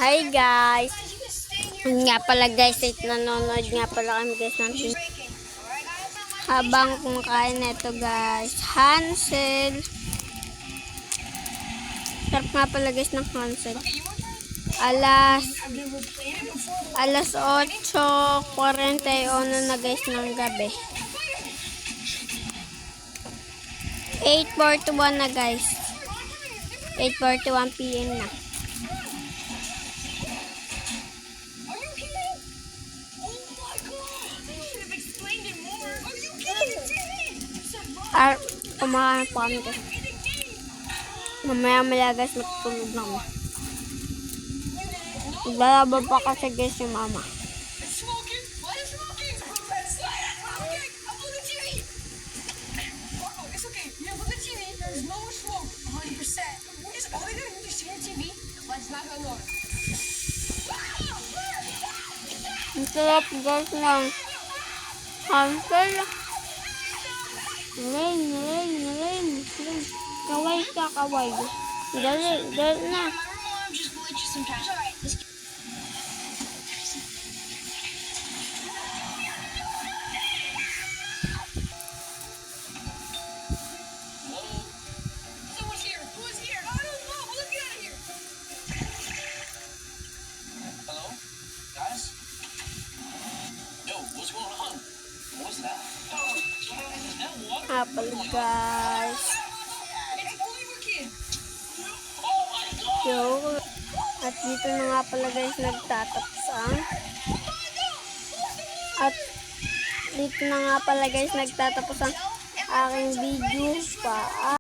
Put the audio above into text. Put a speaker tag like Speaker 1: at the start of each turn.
Speaker 1: Hi guys! Yun nga pala guys, nanonood nga pala kami guys ng habang kumakain na ito guys. Hansel! Sarap nga pala guys ng Hansel. Alas 8:41 na guys ng gabi. 8:41 na guys. 8:41 PM na. Kumakain po kami guys. Mamaya guys, matutulog na kami. Naglalaba pa kasi guys yung mama. Ang sarap guys ng Hansel. Rain. Kaway ka, kaway. Dali na. Apple guys. At dito na nga pala guys nagtatapos ang aking video pa.